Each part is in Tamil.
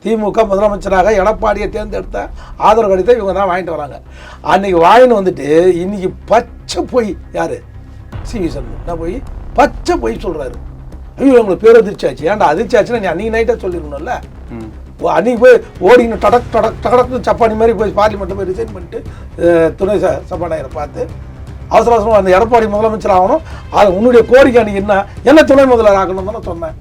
திமுக முதலமைச்சராக எடப்பாடியை தேர்ந்தெடுத்த ஆதரவு கடிதத்தை இவங்க தான் வாங்கிட்டு வராங்க. அன்னைக்கு வாங்கின்னு வந்துட்டு இன்னைக்கு பச்சை போய் யாரு சிவி சண்முகம் போய் பச்சை போய் சொல்றாரு. ஐயோ உங்களுக்கு பேரதிர்ச்சி ஆச்சு. ஏன்டா அதிர்ச்சி ஆச்சுன்னா நீ அன்னைக்கு நைட்டா சொல்லிருக்கணும்ல. அன்னைக்கு போய் ஓடின்னு டடக்கு சப்பானி மாதிரி போய் பார்லிமெண்ட்டில் போய் ரிசைன் பண்ணிட்டு துணை சபாநாயகரை பார்த்து அவசர அவசரமாக அந்த எடப்பாடி முதலமைச்சர் ஆகணும், அது உன்னுடைய கோரிக்கை அன்னைக்கு என்ன துணை முதல்வர் ஆகணும் தானே சொன்னேன்.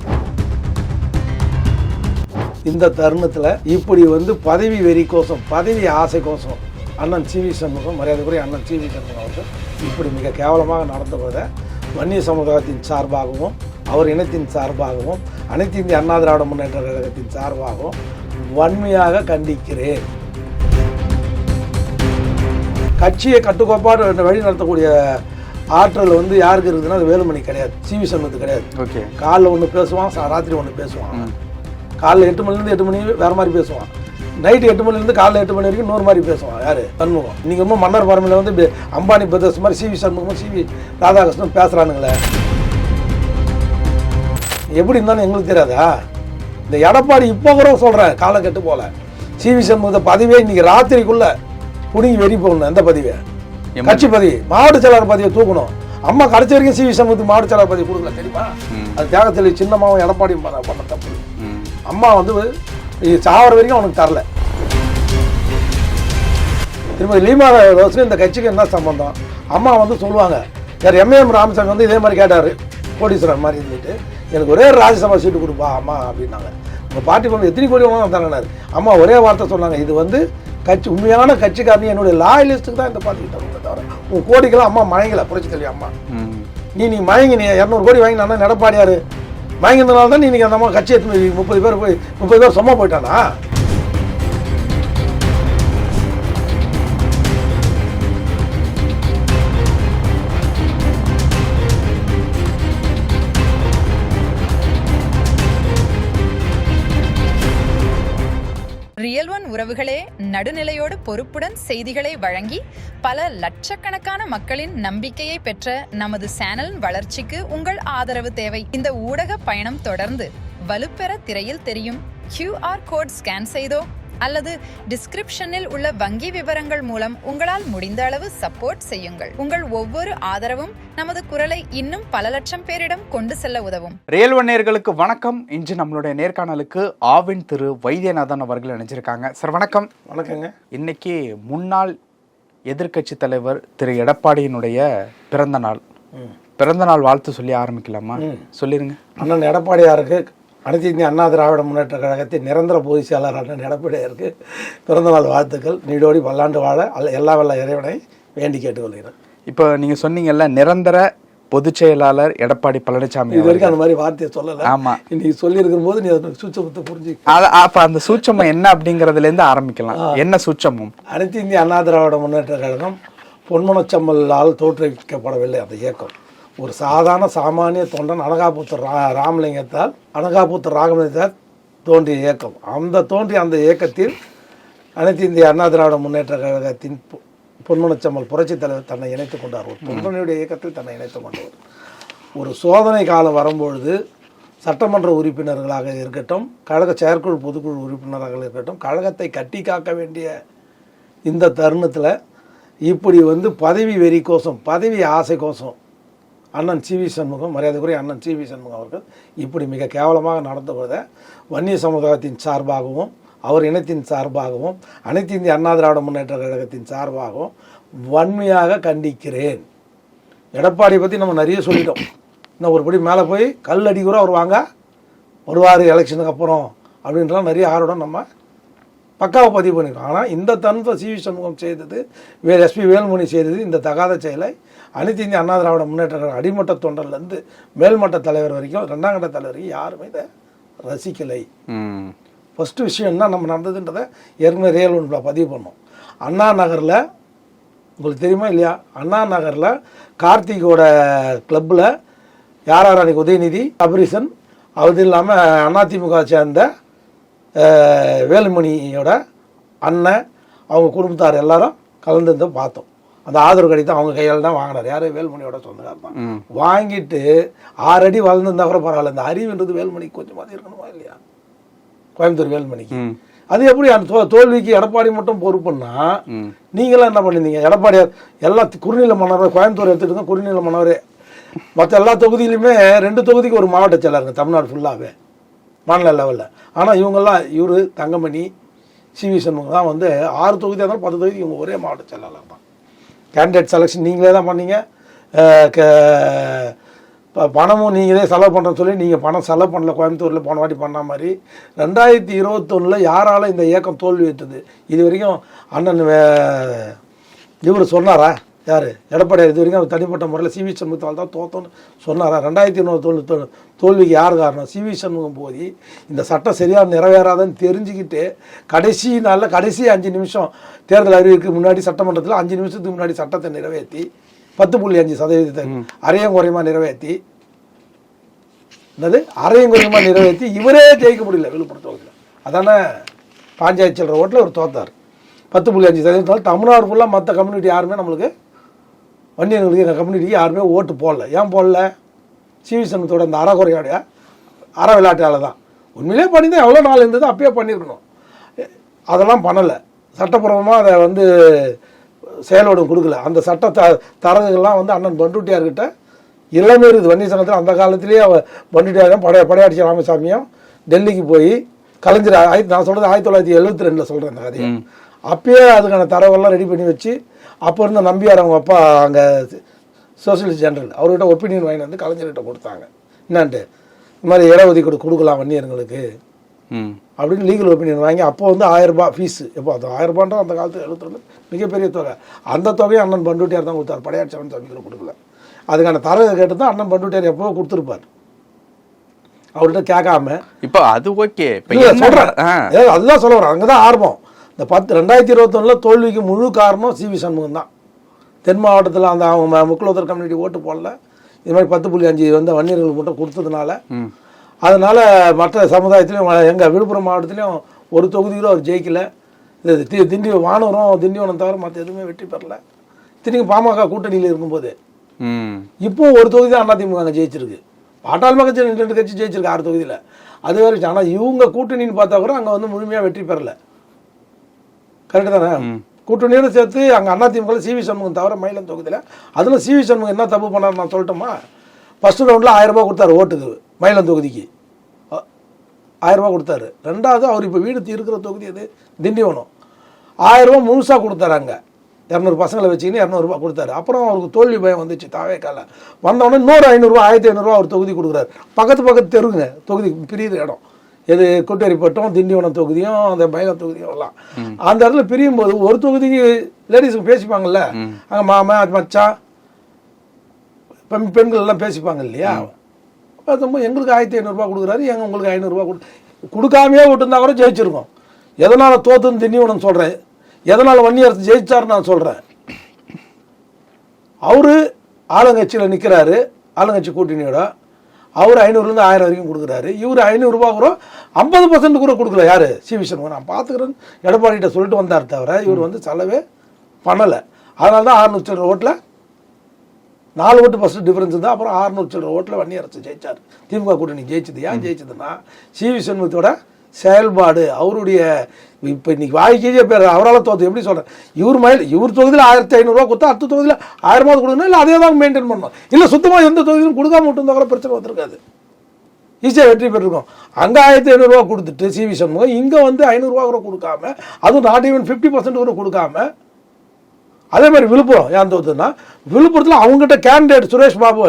இந்த தருணத்தில் இப்படி பதவி வெறி கோசம், பதவி ஆசை கோசம் அண்ணன் சிவி சண்முகம், மரியாதைக்குரிய அண்ணன் சிவி சண்முகம் அவர்கள் இப்படி மிக கேவலமாக நடந்து போத வன்னிய சமுதாயத்தின் சார்பாகவும் அவர் இனத்தின் சார்பாகவும் அனைத்து இந்திய அண்ணா திராவிட முன்னேற்ற கழகத்தின் சார்பாகவும் வன்மையாக கண்டிக்கிறேன். கட்சியை கட்டுக்கோப்பாடு வழி நடத்தக்கூடிய ஆற்றல் யாருக்கு இருக்குதுன்னா அது வேலுமணி கிடையாது, சிவி சண்முகத்துக்கு கிடையாது. ஓகே, காலைல ஒன்று பேசுவான், ராத்திரி ஒன்று பேசுவான். காலைல 8 மணிலேருந்து 8 மணி வேறு மாதிரி பேசுவான், நைட்டு 8 மணிலேருந்து காலைல 8 மணி வரைக்கும் இன்னொரு மாதிரி பேசுவான். யார்? சண்முகம். நீங்கள் ரொம்ப மன்னர் பரமையில் அம்பானி பிரதர்ஸ் மாதிரி சிவி சண்முகமும் சிவி ராதாகிருஷ்ணன் பேசுகிறானுங்களே. எப்படி இருந்தாலும் எங்களுக்கு தெரியாதா? இந்த எடப்பாடி இப்போ கூட சொல்கிறேன், காலை கெட்டு போல சிவி சண்முகத்தை பதவியே இன்னைக்கு ராத்திரிக்குள்ள புடுங்கி வெறி போகணும். எந்த பதவியை? கட்சி பதவி, மாவட்ட செயலாளர் பதவியை தூக்கணும். அம்மா கடைசி வரைக்கும் சிவி சண்முகத்துக்கு மாவட்ட செயலாளர் பதவி கொடுக்கல தெரியுமா? அது தியாகத்தில் சின்னமாவும் எடப்பாடியும் பண்ண தப்பு. அம்மா சாவர வரைக்கும் அவனுக்கு தரல. திரும்ப லீமா ரோஸுக்கு இந்த கட்சிக்கு என்ன சம்பந்தம்? அம்மா சொல்லுவாங்க, யார் எம்ஏஎம் ராமசாமி இதே மாதிரி கேட்டார், கோடீஸ்வரன் மாதிரி இருந்துட்டு எனக்கு ஒரே ராஜ்யசபா சீட்டு கொடுப்பா அம்மா அப்படின்னாங்க. உங்கள் பார்ட்டி பண்ண எத்தனை கோடி வேணாலும் தரனார். அம்மா ஒரே வார்த்தை சொன்னாங்க, இது கட்சி உண்மையான கட்சிக்காரனி என்னுடைய லாயலிஸ்ட்டுக்கு தான் இந்த பார்ட்டி தருவதை தவிர உங்கள் கோடிக்கெல்லாம் அம்மா மயங்கலை. புரட்சி தலைவி அம்மா நீ மயங்கி நீ 200 கோடி வாங்கினா எடப்பாடியார் வாங்கினதுனால தான் நீ அந்த அம்மா கட்சி 30 பேர் சும்மா போயிட்டானா? ரியல் ஒன் உறவுகளே, நடுநிலையோடு பொறுப்புடன் செய்திகளை வழங்கி பல லட்சக்கணக்கான மக்களின் நம்பிக்கையை பெற்ற நமது சேனலின் வளர்ச்சிக்கு உங்கள் ஆதரவு தேவை. இந்த ஊடக பயணம் தொடர்ந்து வலுப்பெற திரையில் தெரியும் QR கோட் ஸ்கேன் செய்தோ அல்லது டிஸ்கிரிப்ஷனில் உள்ள வங்கி விவரங்கள் மூலம் உங்களால் முடிந்த அளவு சப்போர்ட் செய்யுங்கள். உங்கள் ஒவ்வொரு ஆதரவும் நமது குரலை இன்னும் பல லட்சம் பேரிடம் கொண்டு செல்ல உதவும். ரியல் ஒன் நேயர்களுக்கு வணக்கம். இன்று நம்மளுடைய நேர்காணலுக்கு ஆவின் திரு வைத்தியநாதன் அவர்கள் நினைச்சிருக்காங்க. சார் வணக்கம். வணக்கங்க. இன்னைக்கு முன்னாள் எதிர்கட்சி தலைவர் திரு எடப்பாடியினுடைய பிறந்த நாள் வாழ்த்து சொல்லி ஆரம்பிக்கலாமா? சொல்லிருங்க. அண்ணன் எடப்பாடியாருக்கு அனைத்து இந்திய அண்ணா திராவிட முன்னேற்ற கழகத்தின் நிரந்தர பொதுச் செயலாளர் அண்ணன் எடப்பாடியாருக்கு பிறந்தநாள் வாழ்த்துக்கள். நீடோடி பல்லாண்டு வாழ எல்லா வல்ல இறைவனை வேண்டி கேட்டுக்கொள்கிறேன். இப்போ நீங்க சொன்னீங்கல்ல, நிரந்தர பொதுச் செயலாளர் எடப்பாடி பழனிசாமி. இது வரைக்கும் அந்த மாதிரி வார்த்தையை சொல்லல. ஆமா, இன்னைக்கு சொல்லி இருக்கும் போது நீ அந்த சூட்சமத்தை புரிஞ்சு அப்ப அந்த சூட்சமம் என்ன அப்படிங்கறதுல இருந்து ஆரம்பிக்கலாம். என்ன சூட்சமம்? அனைத்து இந்திய அண்ணா திராவிட முன்னேற்ற கழகம் பொன்மனச்சம்மலால் தோற்றுவிக்கப்படவில்லை. அந்த இயக்கம் ஒரு சாதாரண சாமானிய தொண்டன் அனகாபுத்தர் ராமலிங்கத்தால் ராகமலிங்கத்தால் தோன்றிய இயக்கம். அந்த இயக்கத்தில் அனைத்து இந்திய அண்ணா திராவிட முன்னேற்ற கழகத்தின் பொன்மனச்சம்மல் புரட்சி தலைவர் தன்னை இணைத்துக் கொண்டார். ஒரு தொண்டனுடைய இயக்கத்தில் தன்னை இணைத்துக் கொண்டவர். ஒரு சோதனை காலம் வரும்பொழுது சட்டமன்ற உறுப்பினர்களாக இருக்கட்டும், கழக செயற்குழு பொதுக்குழு உறுப்பினராக இருக்கட்டும், கழகத்தை கட்டி காக்க வேண்டிய இந்த தருணத்தில் இப்படி பதவி வெறி கோசம், பதவி ஆசை கோசம் அண்ணன் சிவி சண்முகம், மரியாதைக்குரிய அண்ணன் சிவி சண்முகம் அவர்கள் இப்படி மிக கேவலமாக நடந்து போத வன்னிய சமுதாயத்தின் சார்பாகவும் அவர் இனத்தின் சார்பாகவும் அனைத்து இந்திய அண்ணா திராவிட முன்னேற்ற கழகத்தின் சார்பாகவும் வன்மையாக கண்டிக்கிறேன். எடப்பாடியை பற்றி நம்ம நிறைய சொல்லிட்டோம். இன்னும் ஒருபடி மேலே போய் கல் அடி கூட வருவார் எலெக்ஷனுக்கு அப்புறம் அப்படின்றலாம் நிறைய ஆர்வம் நம்ம பக்காவை பதிவு பண்ணியிருக்கோம். ஆனால் இந்த தருணத்தை சிவி சண்முகம் செய்தது, எஸ்பி வேலுமணி செய்தது இந்த தகாத செயலை அனைத்து இந்திய அண்ணா திராவிட முன்னேற்ற கழகம் அடிமட்ட தொண்டர்லேருந்து மேல்மட்ட தலைவர் வரைக்கும் 2ஆம் கட்ட தலைவர் வரைக்கும் யாருமே இதை ரசிக்கலை. ஃபஸ்ட்டு விஷயம் என்ன நம்ம நடந்ததுன்றதை ஏற்கனவே ரியல் ஒன்றில் பதிவு பண்ணோம். அண்ணா நகரில் உங்களுக்கு தெரியுமா இல்லையா, அண்ணா நகரில் கார்த்திகோட கிளப்பில் யார் அன்றைக்கி உதயநிதி, அபரிசன், அது இல்லாமல் அதிமுக சேர்ந்த வேலுமணியோட அண்ணன் அவங்க குடும்பத்தார் எல்லாரும் கலந்து பார்த்தோம். அந்த ஆதரவு கடிதம் அவங்க கையால் தான் வாங்கினார். யார்? வேலுமணியோட சொந்தக்காரர் தான். வாங்கிட்டு 6 அடி வளர்ந்துருந்தா கூட பரவாயில்ல, இந்த அறிவுன்றது வேலுமணிக்கு கொஞ்சமாதிரி இருக்கணுமா இல்லையா? கோயம்புத்தூர் வேலுமணிக்கு. அது எப்படி அந்த தோல்விக்கு எடப்பாடி மட்டும் பொறுப்புன்னா நீங்களாம் என்ன பண்ணிருந்தீங்க? எடப்பாடியார் எல்லா குறுநில மன்னவர் கோயம்புத்தூர் எடுத்துட்டு தான் குறுநில மன்னவரே. மற்ற எல்லா தொகுதியிலுமே 2 தொகுதிக்கு ஒரு மாவட்ட செயலருங்க தமிழ்நாடு ஃபுல்லாகவே மாநில லெவலில். ஆனால் இவங்கெல்லாம் இவர் தங்கமணி சிவி சண்முகம் தான் வந்து 6 தொகுதியாக இருந்தாலும் 10 தொகுதிக்கு இவங்க ஒரே மாவட்ட செயலாளர் தான். கேண்டிடேட் செலெக்ஷன் நீங்களே தான் பண்ணீங்க. பணமும் நீங்களே செலவு பண்ணுறேன்னு சொல்லி நீங்கள் பணம் செலவு பண்ணல. கோயம்புத்தூரில் போன வாட்டி பண்ண மாதிரி 2021 யாரால் இந்த இயக்கம் தோல்வி விட்டது? இது வரைக்கும் அண்ணன் இவர் சொன்னாரா? யார்? எடப்பாடியார் இது வரைக்கும் தனிப்பட்ட முறையில் சிவி சண்முகத்தால் தான் தோத்தோன்னு சொன்னாரா? 2021 தோல்விக்கு யார் காரணம்? சிவி சண்முகம் போய் இந்த சட்டம் சரியாக நிறைவேறாதுன்னு தெரிஞ்சுக்கிட்டு கடைசி நாளில் கடைசி 5 நிமிஷம் தேர்தல் அறிவிக்கு முன்னாடி சட்டமன்றத்தில் 5 நிமிஷத்துக்கு முன்னாடி சட்டத்தை நிறைவேற்றி 10.5% அரையும் குறையமாக நிறைவேற்றி அரையும் குறையமாக நிறைவேற்றி இவரே ஜெயிக்க முடியல விழுப்புரம் தொகுதியில். அதானே பாஞ்சாயத்து செல்ற ஓட்டில் அவர் தோத்தார். 10.5% தமிழ்நாடு ஃபுல்லாக மற்ற கம்யூனிட்டி யாருமே நம்மளுக்கு வன்னியர்களுக்கு எங்கள் கம்யூனிட்டிக்கு யாருமே ஓட்டு போடல. ஏன் போடல? சிவி சண்முகத்தோட அந்த அறகுறையோடைய விளையாட்டால் தான். உண்மையிலே பண்ணிதான் எவ்வளோ நாள் இருந்தது அப்பயே பண்ணியிருக்கணும். அதெல்லாம் பண்ணலை. சட்டப்பூர்வமாக அதை வந்து செயல்படும் கொடுக்கல. அந்த சட்ட தரகுகள்லாம் வந்து அண்ணன் பண்டுட்டியார்கிட்ட எல்லாமே இருக்குது. வன்னி சங்கத்தில் அந்த காலத்திலேயே பண்டுட்டியாரும் படையாட்சி ராமசாமியும் டெல்லிக்கு போய் கலைஞர் நான் சொல்கிறது 1972 சொல்கிறேன் இந்த கதையை. அப்பயே அதுக்கான தரவெல்லாம் ரெடி பண்ணி வச்சு அப்போ இருந்த நம்பியார் அவங்க அப்பா அங்கே சோசியலிஸ்ட் ஜெனரல் அவர்கிட்ட ஒப்பீனியன் வாங்கி வந்து கலைஞர்கிட்ட கொடுத்தாங்க. என்னான்ட்டு இந்த மாதிரி இடஒதுக்கீடு கொடுக்கலாம் வன்னியர்களுக்கு அப்படின்னு லீகல் ஒப்பீனியன் வாங்கி அப்போ வந்து 1000 ரூபாய் ஃபீஸு. எப்போ அது 1000 ரூபான்ற அந்த காலத்தில் 72 மிகப்பெரிய தொகை. அந்த தொகையை அண்ணன் பண்டுட்டியார் தான் கொடுத்தார். படையாட்சி சாமிக்கு கொடுக்கல. அதுக்கான தரவை கேட்டு தான் அண்ணன் பண்டுட்டியார் எப்போ கொடுத்துருப்பார். அவர்கிட்ட கேட்காம இப்போ அது ஓகே சொல்கிறேன். அதுதான் சொல்ல வரேன். அங்கே தான் ஆரம்பம். இந்த 2021 தோல்விக்கு முழு காரணம் சிவி சண்முகம் தான். தென் மாவட்டத்தில் அந்த அவங்க முக்குலத்தர் கம்யூனிட்டி ஓட்டு போடல. இது மாதிரி 10.5 வந்து வன்னியர்கள் மட்டும் கொடுத்ததுனால அதனால் மற்ற சமுதாயத்திலையும் எங்கள் விழுப்புரம் மாவட்டத்திலையும் ஒரு தொகுதியிலும் அவர் ஜெயிக்கலை. இது வானூரும் திண்டிவனம் தவிர மற்ற எதுவுமே வெற்றி பெறல. இத்தனைக்கும் பாமக கூட்டணியில் இருக்கும்போது இப்போ ஒரு தொகுதி தான் அதிமுக அங்கே ஜெயிச்சிருக்கு. பாட்டாளி மக்கள் 2 கட்சி ஜெயிச்சிருக்கு 6 தொகுதியில். அது வேறு. ஆனால் இவங்க கூட்டணின்னு பார்த்தா கூட அங்கே வந்து முழுமையாக வெற்றி பெறலை. கரெக்டு தானே? கூட்டணியோடு சேர்த்து அங்கே அதிமுக சிவி சண்முகம் தவிர மயிலம் தொகுதியில். அதில் சிவி சண்முகம் என்ன தப்பு பண்ணார் நான் சொல்லட்டுமா? ஃபஸ்ட்டு ரவுண்டில் 1000 ரூபா கொடுத்தாரு ஓட்டுக்கு. மயிலம் தொகுதிக்கு 1000 ரூபா கொடுத்தாரு. ரெண்டாவது அவர் இப்போ வீடு இருக்கிற தொகுதி அது திண்டிவனம். 1000 ரூபா முழுசாக கொடுத்தாரு. அங்கே 200 பசங்களை வச்சுக்கின்னு 200 ரூபா கொடுத்தாரு. அப்புறம் அவருக்கு தோல்வி பயம் வந்துச்சு. தாவேக்கால வந்தவொடனே இன்னொரு 500 ரூபா 1500 ரூபா அவர் தொகுதி கொடுக்குறாரு. பக்கத்து தெருங்க தொகுதி பிரியுற இடம். எது கொட்டேரிப்பட்டம் திண்டிவனம் தொகுதியும் அந்த மயிலம் தொகுதியும் எல்லாம் அந்த இடத்துல பிரியும் போது ஒரு தொகுதிக்கு லேடிஸுக்கு பேசிப்பாங்கல்ல. அங்கே மாமா மச்சான் பெண்கள் எல்லாம் பேசிப்பாங்க இல்லையா? எங்களுக்கு 1500 ரூபா கொடுக்குறாரு, எங்க உங்களுக்கு 500 ரூபா கொடுக்காமையே விட்டுருந்தா கூட ஜெயிச்சிருக்கோம். எதனால் தோத்துன்னு திண்டிவனம் சொல்கிறேன், எதனால் வன்னியரசு ஜெயிச்சாருன்னு நான் சொல்கிறேன். அவரு ஆளுங்கட்சியில் நிற்கிறாரு, ஆளுங்கட்சி கூட்டணியோட. அவர் 500லேருந்து 1000 வரைக்கும் கொடுக்குறாரு. இவர் 500 ரூபா கூட 50% கூட கொடுக்கல. யார்? சிவி சண்முகம். நான் பார்த்துக்கிறேன்னு எடப்பாடிகிட்ட சொல்லிட்டு வந்தார் தவிர இவர் வந்து செலவே பண்ணலை. அதனால தான் 600 சில்லற ஓட்டில் 4 ஓட்டு ஃபஸ்ட்டு டிஃபரன்ஸ் இருந்தால் அப்புறம் 600 சில்லற ஓட்டில் வன்னியரசு ஜெயிச்சார். திமுக கூட்டணி ஜெயிச்சது. ஏன் ஜெயிச்சதுன்னா சிவி சண்முகத்தோட செயல்பாடு. அவருடைய இப்போ இன்னைக்கு வாய்க்கே பேர் அவரால் தோற்று. எப்படி சொல்கிறேன்? இவர் தொகுதியில் 1500 ரூபா கொடுத்தா அடுத்த தொகுதியில் 1000 கொடுக்கணும். இல்லை அதே தான் மெயின்டைன் பண்ணணும். இல்லை சுத்தமாக எந்த தொகுதியிலும் கொடுக்காம விட்டுருந்தா கூட பிரச்சனை வந்துருக்காது. ஈஸியாக வெற்றி பெற்றிருக்கோம். அங்கே 1500 ரூபா கொடுத்துட்டு சிவி சண்முகம் இங்கே வந்து 500 ரூபா கூட கொடுக்காம, அதுவும் நாட் ஈவன் 50% கூட கொடுக்காம. அதே மாதிரி விழுப்புரம் ஏன் தோத்துன்னா, விழுப்புரத்தில் அவங்ககிட்ட கேண்டிடேட் சுரேஷ் பாபு,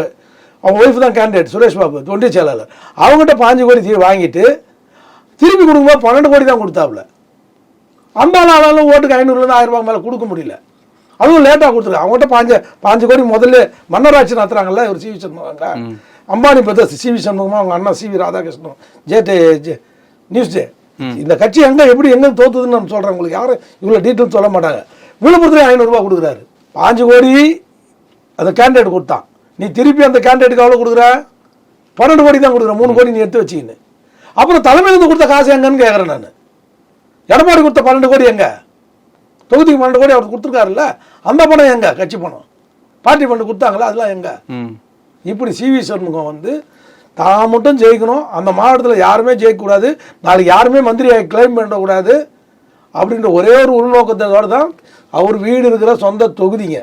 அவங்க ஒய்ஃப் தான் கேண்டிடேட் சுரேஷ் பாபு ஒன்றிய செயலாளர். அவங்ககிட்ட 5 கோடி வாங்கிட்டு திருப்பி கொடுக்கும்போது 12 கோடி தான் கொடுத்தாப்புல. அந்த ஆளாலும் ஓட்டுக்கு 500லேருந்து 1000 ரூபாய் மேலே கொடுக்க முடியல. அதுவும் லேட்டாக கொடுத்துருக்காங்க. அவங்ககிட்ட 5 கோடி முதல்ல மன்னராட்சி நடத்துறாங்கல்ல இவர் சிவி சண்முகம். அம்பானி பற்றி சிவி சண்முகமா அவங்க அண்ணா சிவி ராதாகிருஷ்ணன் நியூஸ் டே. இந்த கட்சி எங்க தோத்துதுன்னு நான் சொல்றேன். உங்களுக்கு யாரும் இவ்வளோ டீட்டெயில் சொல்ல மாட்டாங்க. விழுப்புரத்துல 500 ரூபாய் கொடுக்குறாரு. 5 கோடி அந்த கேண்டிடேட் கொடுத்தான். நீ திருப்பி அந்த கேண்டிடேட்டுக்கு எவ்வளோ கொடுக்குற? 12 கோடி தான் கொடுக்குற. 3 கோடி நீ எடுத்து வச்சுக்கின்னு. அப்புறம் தலைமையிலிருந்து கொடுத்த காசு எங்கன்னு கேட்குறேன் நான். எடப்பாடி கொடுத்த 12 கோடி எங்க? தொகுதிக்கு 12 கோடி அவர் கொடுத்துருக்காருல்ல, அந்த பணம் எங்க? கட்சி பணம் பார்ட்டி ஃபண்டு கொடுத்தாங்களா, அதெல்லாம் எங்க? இப்படி சிவி சண்முகம் வந்து தான் மட்டும் ஜெயிக்கணும், அந்த மாவட்டத்தில் யாருமே ஜெயிக்கக்கூடாது, நாளைக்கு யாருமே மந்திரியாக கிளைம் பண்ணக்கூடாது அப்படின்ற ஒரே ஒரு உள்நோக்கத்தோடு தான் அவர் வீடு இருக்கிற சொந்த தொகுதிங்க,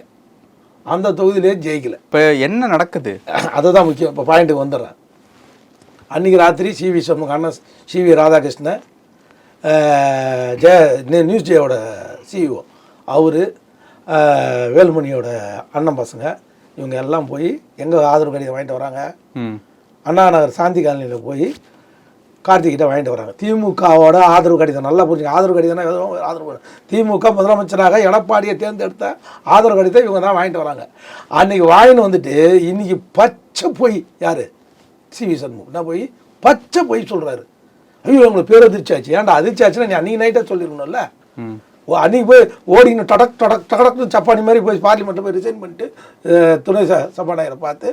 அந்த தொகுதியிலே ஜெயிக்கல. இப்போ என்ன நடக்குது அதுதான் முக்கியம். இப்போ பாயிண்ட்டுக்கு வந்துடுறேன். அன்றைக்கி ராத்திரி சிவி சண்முக அண்ணன் சிவி ராதாகிருஷ்ணன் நியூஸ் ஜேயோட சிஇஓ அவர், வேலுமணியோட அண்ணன் பசங்க, இவங்க எல்லாம் போய் எங்கே ஆதரவு கடிதம் வாங்கிட்டு வராங்க, அண்ணா நகர் சாந்தி காலனியில் போய் கார்த்திகிட்ட வாங்கிட்டு வராங்க. திமுகவோட ஆதரவு கடிதம், நல்லா புரிஞ்சுங்க, ஆதரவு கடிதம்னா எதுவும் ஆதரவு, திமுக முதலமைச்சராக எடப்பாடியை தேர்ந்தெடுத்த ஆதரவு கடிதம் இவங்க தான் வாங்கிட்டு வராங்க. அன்றைக்கி வாங்கின்னு வந்துட்டு இன்றைக்கி பச்சை போய் யார் சிவி சண்முகம் என்ன போய் பச்சை போய் சொல்கிறாரு. ஐயோ உங்களுக்கு பேர் அதிர்ச்சாச்சு, ஏன்டா அதிர்ச்சாச்சுன்னா நீ அன்றைக்கி நைட்டாக சொல்லிடணும்ல. அன்றைக்கி போய் ஓடின்னு டடக் டடக் டடக்னு சப்பானி மாதிரி போய் பார்லிமெண்ட்டில் போய் ரிசைன் பண்ணிட்டு துணை சபாநாயகரை பார்த்து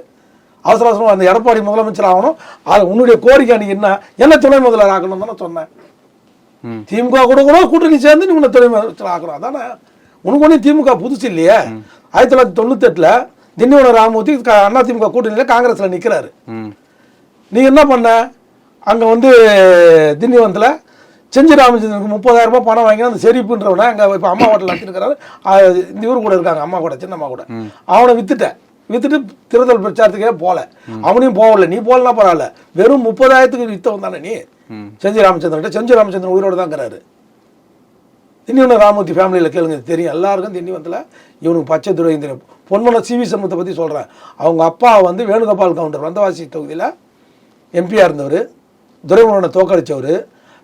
அவசர அவசரமாக அந்த எடப்பாடி முதலமைச்சர் ஆகணும், அது உன்னுடைய கோரிக்கை அன்றைக்கி என்ன துணை முதல்வர் ஆகணும் தானே சொன்னேன். திமுக கூட கூட்டணி சேர்ந்து நீ உன்னை துணை முதலமைச்சர் ஆகணும் அதானே. உனக்கு ஒன்றும் திமுக புதுசு இல்லையே. 1998 திண்டிவனம் ராமமூர்த்தி அதிமுக கூட்டணியில் காங்கிரஸில் நிற்கிறாரு. நீ என்ன பண்ண, அங்கே வந்து திண்டிவனத்தில் செஞ்சி ராமச்சந்திரனுக்கு 30,000 ரூபாய் பணம் வாங்கி அந்த செரிப்புன்றவனை அங்கே இப்போ அம்மா ஹோட்டல் நடத்திருக்கிறாரு, இந்த இவரு கூட இருக்காங்க, அம்மா கூட சின்னம்மா கூட, அவனை வித்துட்டு தேர்தல் பிரச்சாரத்துக்கே போகல, அவனையும் போகல. நீ போகலன்னா பரவாயில்ல, வெறும் 30,000க்கு வித்தவன் தானே நீ. செஞ்சி ராமச்சந்திரன் செஞ்சி ராமச்சந்திரன் உயிரோடு தான் இருக்கிறாரு. திண்டிவனம் ராமமூர்த்தி ஃபேமிலியில் கேளுங்க தெரியும் எல்லாருக்கும். திண்டிவனத்தில் இவனுக்கு பச்சை துறை தெரியும். பொன்மன சிவி சண்முகத்தை பற்றி சொல்கிறேன். அவங்க அப்பா வந்து வேணுகோபால் கவுண்டர் வந்தவாசி தொகுதியில் எம்பியாக இருந்தவர், துரைமுருகனை தோக்கடித்தவர்.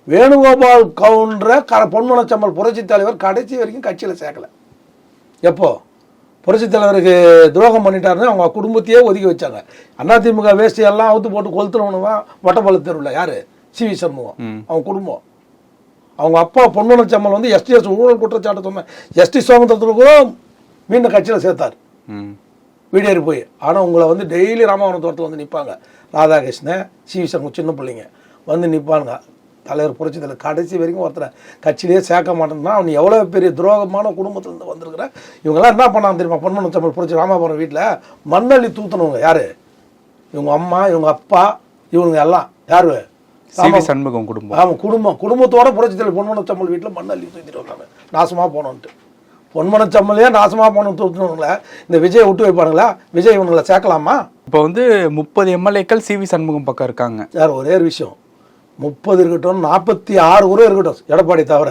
வேணுகோபால் கவுண்டரை பொன்மனச்சம்மல் புரட்சி தலைவர் கடைசி வரைக்கும் கட்சியில் சேர்க்கலை. எப்போ புரட்சித் தலைவருக்கு துரோகம் பண்ணிட்டாருன்னு அவங்க குடும்பத்தையே ஒதுக்கி வச்சாங்க. அதிமுக வேஷ்டி எல்லாம் அவுத்து போட்டு கொளுத்துறவனுவா வட்டப்பாளைய தெருவில் யார் சிவி சண்முகம், அவங்க குடும்பம். அவங்க அப்பா பொன்மனச்சம்மல் வந்து எஸ்டிஎஸ் ஊழல் குற்றச்சாட்டு சொன்ன எஸ்டி சோமந்தத்தில் கூட மீண்டும் கட்சியில் சேர்த்தார் வீடேறி போய். ஆனால் உங்களை வந்து டெய்லி ராமவரம் தோட்டத்தில் வந்து நிற்பாங்க ராதாகிருஷ்ணன் சிவி சண்முகம், சின்ன பிள்ளைங்க வந்து நிற்பானுங்க. தலைவர் புரட்சி தலைவர் கடைசி வரைக்கும் ஒருத்தரை கட்சியிலேயே சேர்க்க மாட்டேன்னா அவன் எவ்வளோ பெரிய துரோகமான குடும்பத்திலேருந்து வந்திருக்கிற. இவங்கெல்லாம் என்ன பண்ணாங்க தெரியுமா, பொன்மனச்சம்மல் புரட்சி ராமாபுரம் வீட்டில் மண்ணள்ளி தூத்துனவங்க யார், இவங்க அம்மா, இவங்க அப்பா, இவங்க எல்லாம் யார், சண்முகம் குடும்பம். ஆமாம், குடும்பத்தோட புரட்சி தலைவர் பொன்மனச்சம்மல் வீட்டில் மண்ணள்ளி தூத்திட்டு வந்தாங்க. நாசமாக போனோன்ட்டு பொன்மனச்சம்மலையே நாசமாக போன தூத்துனவங்கள இந்த விஜயை விட்டு வைப்பானுங்களா? விஜய் இவங்களை சேர்க்கலாமா? இப்போ வந்து 30 எம்எல்ஏக்கள் சிவி சண்முகம் பக்கம் இருக்காங்க. சார் ஒரே ஒரு விஷயம், 30 இருக்கட்டும் 46 கூட இருக்கட்டும், எடப்பாடி தவிர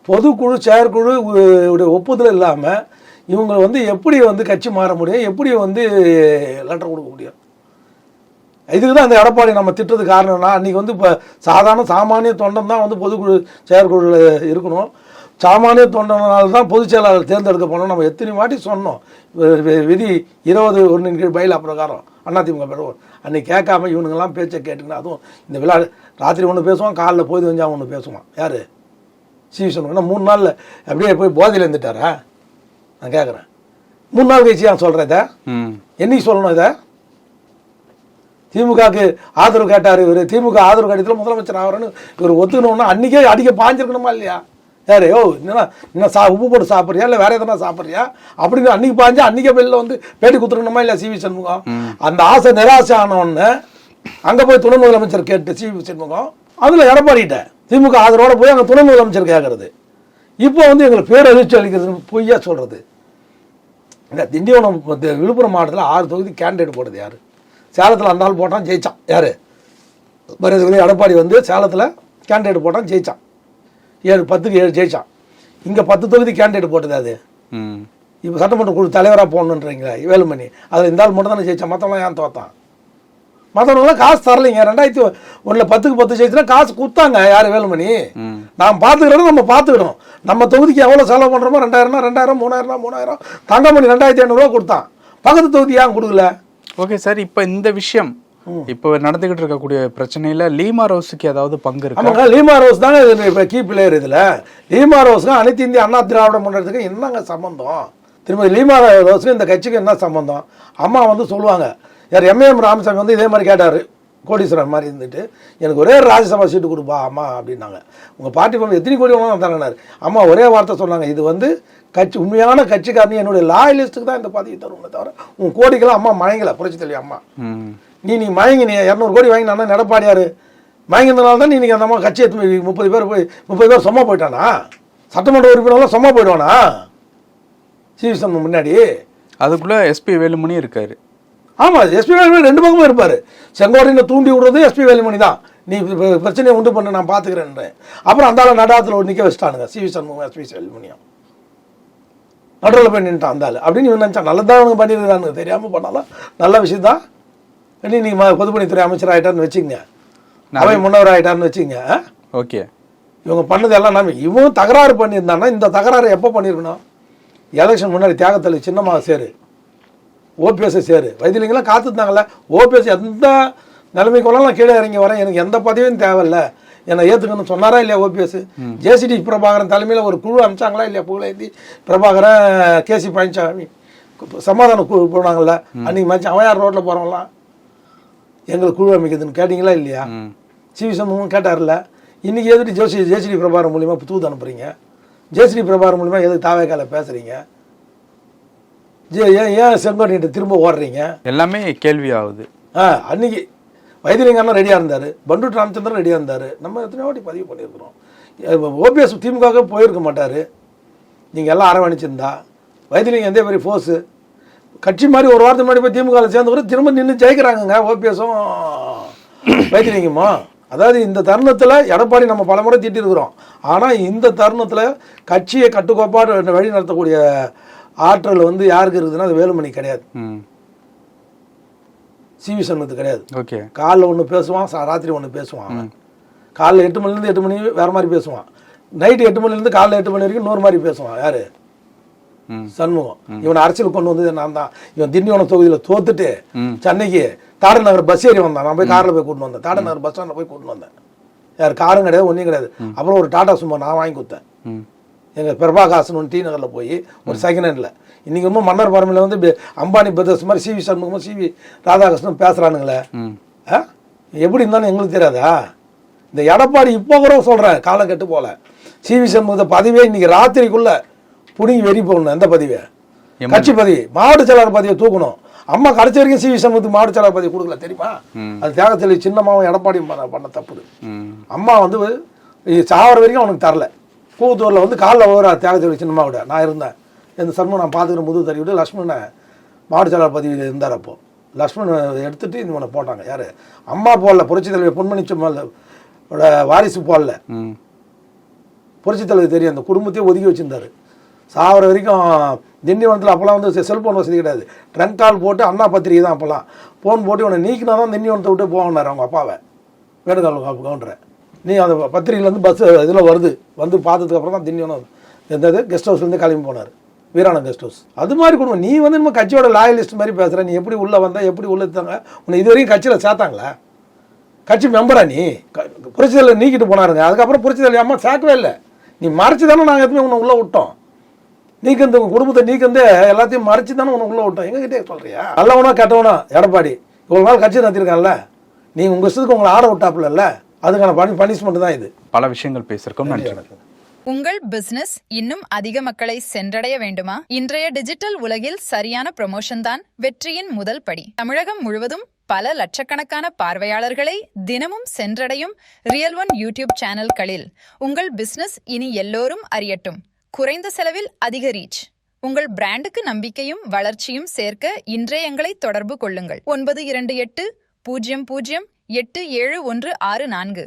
பொதுக்குழு செயற்குழு ஒப்புதல் இல்லாமல் இவங்க வந்து எப்படி வந்து கட்சி மாற முடியும், எப்படி வந்து லெட்டர் கொடுக்க முடியும்? இதுக்கு தான் அந்த எடப்பாடி நம்ம திட்டத்துக்கு காரணம்னா, அன்றைக்கி வந்து இப்போ சாமானிய தொண்டன் தான் வந்து பொதுக்குழு செயற்குழு இருக்கணும், சாமானிய தொண்டனால தான் பொதுச் செயலாளர் தேர்ந்தெடுக்க போனோம். நம்ம எத்தனை வாட்டி சொன்னோம், விதி 20(1) கீழ் பயிலா பிரகாரம் அதிமுக பெறுவோம். அன்றைக்கி கேட்காம இவனுங்கெல்லாம் பேச்சை கேட்டுங்கன்னா, அதுவும் இந்த விழா ராத்திரி ஒன்று பேசுவான், காலைல போய் வஞ்சால் ஒன்று பேசுவான். யார் சிவி சண்முகம் 3 நாளில் அப்படியே போய் போதையில் இருந்துட்டாரா? நான் கேட்குறேன், 3 நாள் கழிச்சு நான் சொல்கிறேன். இதை என்னைக்கு சொல்லணும்? இதை திமுகவுக்கு ஆதரவு கேட்டார் இவர், திமுக ஆதரவு கடிதத்தில் முதலமைச்சர் ஆகிறன்னு இவர் ஒத்துக்கணும்னா அன்றைக்கே அடிக்க பாஞ்சிருக்கணுமா இல்லையா? யார் என்ன உப்பு போட்டு சாப்பிட்றியா இல்லை வேற எதனா சாப்பிட்றியா அப்படின்னு அன்றைக்கி பாஞ்சு அன்றைக்கே வெளியில் வந்து பேட்டி கொடுத்துருக்கணுமா இல்லையா சிவி சண்முகம்? அந்த ஆசை நிராசை ஆனோன்னு அங்கே போய் துணை முதலமைச்சர் கேட்டு சிவி சண்முகம் அதில் எடப்பாடிட்ட திமுக ஆதரவோடு போய் அங்கே துணை முதலமைச்சர் கேட்கறது. இப்போ வந்து எங்களுக்கு பேரதிர்ச்சி அளிக்கிறதுன்னு பொய்யா சொல்கிறது. இந்த திண்டிவனம் விழுப்புரம் மாவட்டத்தில் 6 தொகுதி கேண்டிடேட் போடுறது யார்? சேலத்தில் அந்த ஆள் போட்டான் ஜெயிச்சான். யார்? எடப்பாடி வந்து சேலத்தில் கேண்டிடேட் போட்டான் ஜெயிச்சான், 10க்கு 7 ஜெயிச்சான். இங்கே 10 தொகுதி கேண்டிடேட் போட்டது. அது இப்போ சட்டமன்ற குழு தலைவராக போகணுன்றீங்களா வேலுமணி, அதில் இந்த ஆள் மட்டும் தானே ஜெயிச்சான், மற்றவங்களாம் ஏன் தோத்தான்? மற்றவங்களாம் காசு தரலைங்க. 2001 10க்கு 10 ஜெயிச்சுன்னா காசு கொடுத்தாங்க. யார்? வேலுமணி. நாம் பார்த்துக்கிறோம், நம்ம பார்த்துக்கிறோம். நம்ம தொகுதிக்கு எவ்வளோ செலவு பண்ணுறோமோ 2000 2000 3000 3000 தங்கமணி 2500 கொடுத்தான். பக்கத்து தொகுதி ஏன் கொடுக்கல? ஓகே சார், இப்போ இந்த விஷயம் இப்போ நடந்துகிட்டு இருக்கக்கூடிய பிரச்சனையில லீமா ரோஸுக்கு ஏதாவது பங்கு இருக்கு? ஆமாங்க, லீமா ரோஸ் தாங்க இப்போ கீ பிளேயர். இதில் லீமா ரோஸுக்கு அனைத்து இந்திய அண்ணா திராவிட முன்னேற்றத்துக்கு என்னங்க சம்பந்தம்? திரும்ப லீமா ரோஸுக்கு இந்த கட்சிக்கு என்ன சம்பந்தம்? அம்மா வந்து சொல்லுவாங்க, யார் எம்ஏஎம் ராமசாமி வந்து இதே மாதிரி கேட்டார், கோடீஸ்வரன் மாதிரி இருந்துட்டு, எனக்கு ஒரே ராஜ்யசபா சீட்டு கொடுப்பா அம்மா அப்படின்னாங்க. உங்கள் பார்ட்டி பங்கு எத்தனை கோடி வேணாலும் தரனார். அம்மா ஒரே வார்த்தை சொன்னாங்க, இது வந்து கட்சி உண்மையான கட்சிக்காரனி என்னுடைய லாயலிஸ்ட்டுக்கு தான் இந்த பதவி தருவோமே தவிர உன் கோடிக்கெல்லாம் அம்மா மயங்கலை. புரட்சி தலைவி அம்மா நீ மயங்கி நீ 200 கோடி வாங்கினா எடப்பாடியார் மயங்கினால தான் நீ அந்த அம்மா கட்சி எடுத்து 30 பேர் சும்மா போயிட்டானா? சட்டமன்ற உறுப்பினர்லாம் சும்மா போயிடுவானா சிவி சண்முகம் முன்னாடி? அதுக்குள்ள எஸ்பி வேலுமணி இருக்காரு. ஆமாம், எஸ்பி வேலுமணி 2 பக்கமும் இருப்பார். செங்கோட்டையில் தூண்டி விடுறது எஸ்பி வேலுமணி தான். நீ பிரச்சனையை உண்டு பண்ண நான் பார்த்துக்கிறேன். அப்புறம் அந்த ஆள் நடாத்தில் ஒரு நிற்க வச்சுட்டானுங்க, சிவி சண்முகம் எஸ்பி வேலுமணியும் நடுவில் போய் நின்ட்டான் அந்த ஆள். அப்படின்னு இவன் நினச்சா நல்லதான் அவனுக்கு பண்ணியிருக்கிறானுங்க. தெரியாமல் பண்ணாலும் நல்ல விஷயம் தான். நீ பொதுப்பணித்துறை அமைச்சர் ஆகிட்டார்னு வச்சுக்கங்க, அவை முன்னவர் ஆகிட்டார்னு வச்சுக்கங்க. ஓகே, இவங்க பண்ணது எல்லாம் நம்ம இவன் தகராறு பண்ணியிருந்தான்னா இந்த தகராறு எப்போ பண்ணியிருக்கணும்? எலெக்ஷன் முன்னாடி தியாகத்தலை சின்னமாக சேரு, ஓபிஎஸ்ஸை சேரு. வைத்தியலிங்கெல்லாம் காத்துருந்தாங்கல்ல. ஓபிஎஸ் எந்த நிலைமைக்குள்ளலாம் நான் கீழே இறங்கி வரேன், எனக்கு எந்த பதவியும் தேவையில்லை, என்னை ஏற்றுக்கணும்னு சொன்னாரா இல்லையா ஓபிஎஸ்? ஜேசிடி பிரபாகரன் தலைமையில் ஒரு குழு அனுப்பிச்சாங்களா இல்லையா? புகழேந்தி பிரபாகரன், கேசி பழனிசாமி சமாதான குழு போனாங்கல்ல அன்றைக்கி மேட்ச். அவையார் ரோட்டில் போகிறவங்களாம் எங்களுக்கு குழு அமைக்குதுன்னு கேட்டிங்களா இல்லையா? சிவி சண்முகம் கேட்டார்ல. இன்றைக்கி எதுக்கு ஜேசிடி பிரபாகரன் மூலிமா தூது அனுப்புகிறீங்க? ஜேசிடி பிரபாகரன் மூலிமா எதுக்கு தாவேக்கால பேசுகிறீங்க? ஏன் செங்கோட்டையிட்ட திரும்ப ஓடுறீங்க? எல்லாமே கேள்வி ஆகுது. அன்றைக்கி வைத்தியலிங்கம்லாம் ரெடியாக இருந்தார், பண்டூர் ராமச்சந்திரன் ரெடியாக இருந்தார். நம்ம எத்தனை வாட்டி பதிவு பண்ணியிருக்கிறோம். ஓபிஎஸ் திமுக போயிருக்க மாட்டார். நீங்கள் எல்லாம் அரவணைச்சிருந்தா வைத்தியலிங்கம் எந்த பெரிய ஃபோர்ஸு கட்சி மாதிரி ஒரு வாரத்துக்கு முன்னாடி போய் திமுகவில் சேர்ந்து கூட திரும்ப நின்று ஜெயிக்கிறாங்கங்க ஓபிஎஸும் வைத்தியலிங்கமோ. அதாவது இந்த தருணத்தில் எடப்பாடி நம்ம பல முறை திட்டிருக்கிறோம். ஆனால் இந்த தருணத்தில் கட்சியை கட்டுக்கோப்பாடு வழி நடத்தக்கூடிய ஆற்றல் வந்து யாருக்கு இருக்குதுன்னா அது வேலுமணி கிடையாது, சிவி சண்முகத்துக்கு கிடையாது. ஓகே, காலைல ஒன்று பேசுவான், ராத்திரி ஒன்று பேசுவான். காலைல 8 மணிலேருந்து 8 மணி வேறு மாதிரி பேசுவான், நைட்டு 8 மணிலேருந்து காலைல 8 மணி வரைக்கும் இன்னொரு மாதிரி பேசுவான். யார்? சண்முகம். இவன் அரசியல் கொண்டு வந்தது நான் தான். இவன் திண்டிவனம் தொகுதியில் தோத்துட்டு சென்னைக்கு தாடன் நகர் பஸ் ஏறி வந்தான். நான் போய் காரில் போய் கூட்டின்னு வந்தேன், தாடன் நகர் பஸ் ஸ்டாண்டில் போய் கூட்டின்னு வந்தேன். யார் காரும் கிடையாது, ஒன்றும் கிடையாது. அப்புறம் ஒரு டாடா சும்மா நான் வாங்கி கொடுத்தேன். எங்கள் பிரபாகாசன் ஒன்று டி நகரில் போய் ஒரு செகண்ட் ஹேண்டில். இன்றைக்கி ரொம்ப மன்னர் பரமையில் வந்து அம்பானி பிரதர்ஸ் மாதிரி சிவி சண்முகமும் சிவி ராதாகிருஷ்ணன் பேசுகிறானுங்களே. எப்படி இருந்தாலும் எங்களுக்கு தெரியாதா? இந்த எடப்பாடி இப்போ கூட சொல்கிறேன், காலம் கெட்டு போல. சிவி சண்முகத்தை பதவியே இன்றைக்கி ராத்திரிக்குள்ளே பிடிங்கி வெறி போகணும். எந்த பதவியை? கட்சி பதவி, மாவட்ட செயலாளர் பதவியை தூக்கணும். அம்மா கடைசி வரைக்கும் சிவி சண்முகத்துக்கு மாவட்ட செயலாளர் பதவி கொடுக்கல தெரியுமா? அது தியாகத்தில் சின்னமாவும் எடப்பாடியும் பண்ண தப்பு. அம்மா வந்து சாவர வரைக்கும் அவனுக்கு தரல. கூத்தூரில் வந்து காலில் ஒரு தியாகத்தில் சின்னமாவோட நான் இருந்தேன். இந்த சண்முகம் நான் பார்த்துக்கிற முது தறி விட்டு லக்ஷ்மணனை மாவட்ட செயலாளர் பதவியில் இருந்தார். அப்போது லக்ஷ்மணனை எடுத்துகிட்டு இவனை போட்டாங்க. யார்? அம்மா போடல, புரட்சி தலைவர் பொன்மணி செம்மாளோட வாரிசு போடல. புரட்சி தலைவர் தெரியும், அந்த குடும்பத்தையும் ஒதுக்கி வச்சுருந்தார். சாவர வரைக்கும் திண்டிவனத்தில் அப்போல்லாம் வந்து செல்ஃபோன் வசதி கிடையாது. ட்ரங்க் கால் போட்டு அண்ணா பத்திரிகை தான் அப்போல்லாம். ஃபோன் போட்டு இவனை நீக்கினா தான் திண்டிவனத்தை விட்டு போகணுன்னார் அவங்க அப்பாவை, வேணுகால் கவுண்டரை. நீ அந்த பத்திரிகையிலேருந்து பஸ் இதில் வருது, வந்து பார்த்ததுக்கப்புறம் தான் திண்டிவனம் எந்த கெஸ்ட் ஹவுஸ்லேருந்து கிளம்பி போனார், வீராணம் கெஸ்ட் ஹவுஸ். அது மாதிரி கொடுங்க. நீ வந்து நம்ம கட்சியோட லாயலிஸ்ட் மாதிரி பேசுகிற. நீ எப்படி உள்ளே வந்தால் எப்படி உள்ளே இருந்தாங்க? உன்னை இது வரைக்கும் கட்சியில் சேர்த்தாங்களா? கட்சி மெம்பரா நீ? புரட்சி தலைவர் நீக்கிட்டு போனாருங்க. அதுக்கப்புறம் புரட்சி தலைவர் அம்மா சேர்க்கவே இல்லை. நீ மறைச்சி தானே நாங்கள் எதுவுமே உன்னை உள்ளே விட்டோம். நீக்கந்து உங்கள் குடும்பத்தை நீக்கந்து எல்லாத்தையும் மறைச்சி தானே உன்னை உள்ளே விட்டோம். எங்ககிட்டே சொல்கிறியா? நல்லவனா கெட்டவனா எடப்பாடி இவ்வளோ நாள் கட்சி நடத்திருக்கான்ல, நீங்கள் உங்கள் இஷ்டத்துக்கு உங்களை ஆட விட்டாப்புல இல்லை, அதுக்கான பனிஷ்மெண்ட் தான் இது. பல விஷயங்கள் பேசியிருக்கோம். நன்றி. உங்கள் பிசினஸ் இன்னும் அதிக மக்களை சென்றடைய வேண்டுமா? இன்றைய டிஜிட்டல் உலகில் சரியான ப்ரமோஷன் தான் வெற்றியின் முதல் படி. தமிழகம் முழுவதும் பல லட்சக்கணக்கான பார்வையாளர்களை தினமும் சென்றடையும் ரியல் ஒன் யூடியூப் சேனல்களில் உங்கள் பிசினஸ் இனி எல்லோரும் அறியட்டும். குறைந்த செலவில் அதிக ரீச். உங்கள் பிராண்டுக்கு நம்பிக்கையும் வளர்ச்சியும் சேர்க்க இன்றே எங்களை தொடர்பு கொள்ளுங்கள். 928 00 8714